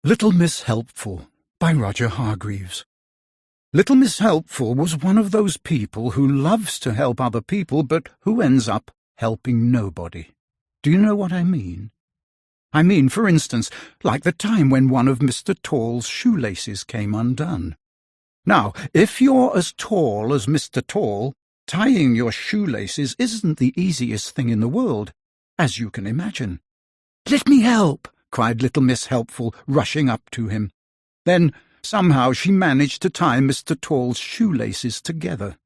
Little Miss Helpful by Roger Hargreaves. Little Miss Helpful was one of those people who loves to help other people but who ends up helping nobody. Do you know what I mean? I mean, for instance, like the time when one of Mr. Tall's shoelaces came undone. Now, if you're as tall as Mr. Tall, tying your shoelaces isn't the easiest thing in the world, as you can imagine. "Let me help!" cried Little Miss Helpful, rushing up to him. Then, somehow, she managed to tie Mr. Tall's shoelaces together,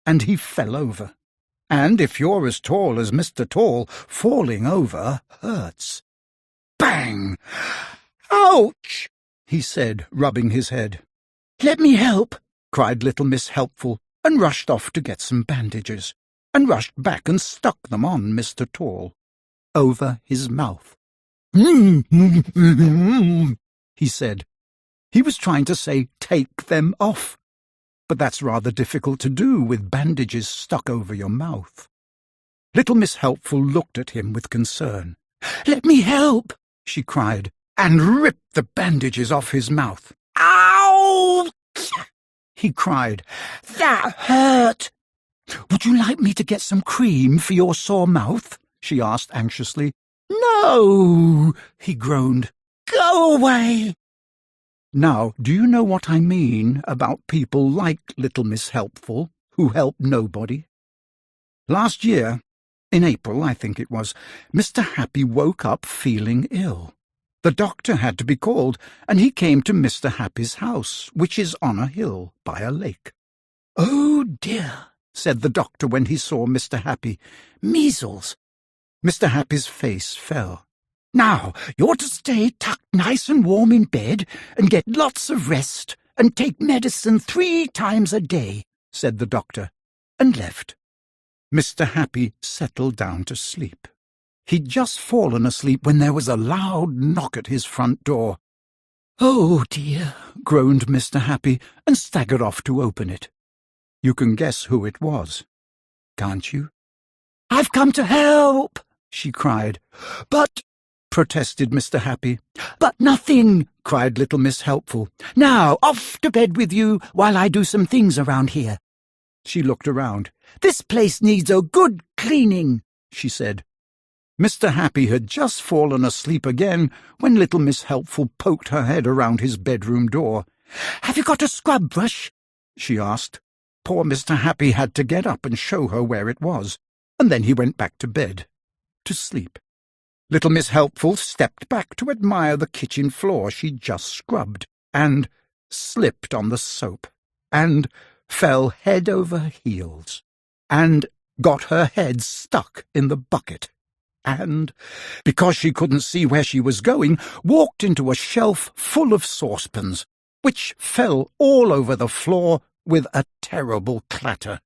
and he fell over. And if you're as tall as Mr. Tall, falling over hurts. Bang! "Ouch!" he said, rubbing his head. "Let me help!" cried Little Miss Helpful, and rushed off to get some bandages, and rushed back and stuck them on Mr. Tall, over his mouth. He said. He was trying to say, "Take them off," but that's rather difficult to do with bandages stuck over your mouth. Little Miss Helpful looked at him with concern. "Let me help!" she cried, and ripped the bandages off his mouth. "Ow!" he cried. "That hurt!" "Would you like me to get some cream for your sore mouth?" she asked anxiously. "No," he groaned. "Go away." Now, do you know what I mean about people like Little Miss Helpful, who help nobody? Last year, in April, I think it was, Mr. Happy woke up feeling ill. The doctor had to be called, and he came to Mr. Happy's house, which is on a hill by a lake. "Oh, dear," said the doctor when he saw Mr. Happy. "Measles." Mr. Happy's face fell. "Now, you're to stay tucked nice and warm in bed, and get lots of rest, and take medicine 3 times a day," said the doctor, and left. Mr. Happy settled down to sleep. He'd just fallen asleep when there was a loud knock at his front door. "Oh, dear," groaned Mr. Happy, and staggered off to open it. You can guess who it was, can't you? "I've come to help," she cried. "But," protested Mr. Happy. "But nothing," cried Little Miss Helpful. "Now, off to bed with you while I do some things around here." She looked around. "This place needs a good cleaning," she said. Mr. Happy had just fallen asleep again when Little Miss Helpful poked her head around his bedroom door. "Have you got a scrub brush?" she asked. Poor Mr. Happy had to get up and show her where it was, and then he went back to bed, to sleep. Little Miss Helpful stepped back to admire the kitchen floor she'd just scrubbed, and slipped on the soap, and fell head over heels, and got her head stuck in the bucket, and, because she couldn't see where she was going, walked into a shelf full of saucepans, which fell all over the floor with a terrible clatter.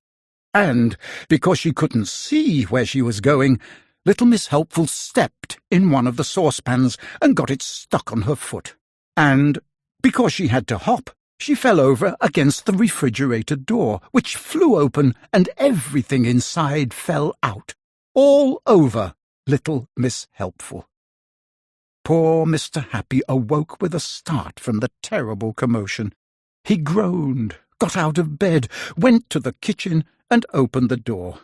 And, because she couldn't see where she was going, Little Miss Helpful stepped in one of the saucepans and got it stuck on her foot. And, because she had to hop, she fell over against the refrigerator door, which flew open, and everything inside fell out, all over Little Miss Helpful. Poor Mr. Happy awoke with a start from the terrible commotion. He groaned, got out of bed, went to the kitchen, and opened the door.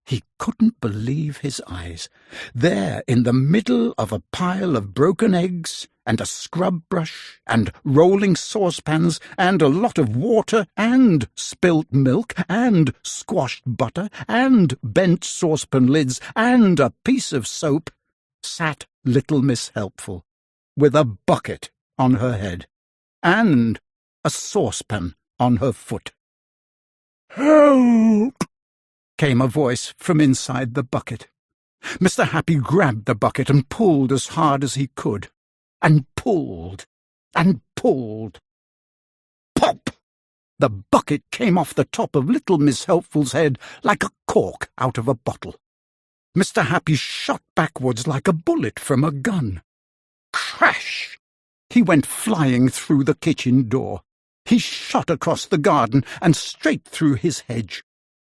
He couldn't believe his eyes. There, in the middle of a pile of broken eggs, and a scrub brush, and rolling saucepans, and a lot of water, and spilt milk, and squashed butter, and bent saucepan lids, and a piece of soap, sat Little Miss Helpful, with a bucket on her head, and a saucepan on her foot. "Help!" came a voice from inside the bucket. Mr. Happy grabbed the bucket and pulled as hard as he could, and pulled, and pulled. Pop! The bucket came off the top of Little Miss Helpful's head like a cork out of a bottle. Mr. Happy shot backwards like a bullet from a gun. Crash! He went flying through the kitchen door. He shot across the garden and straight through his hedge.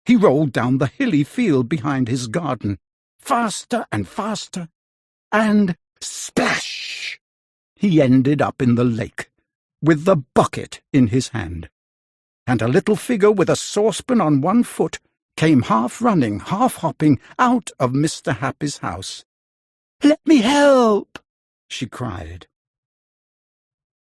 He rolled down the hilly field behind his garden, faster and faster, and splash! he ended up in the lake, with the bucket in his hand, and a little figure with a saucepan on one foot came half running, half hopping out of Mr. Happy's house. "Let me help!" she cried.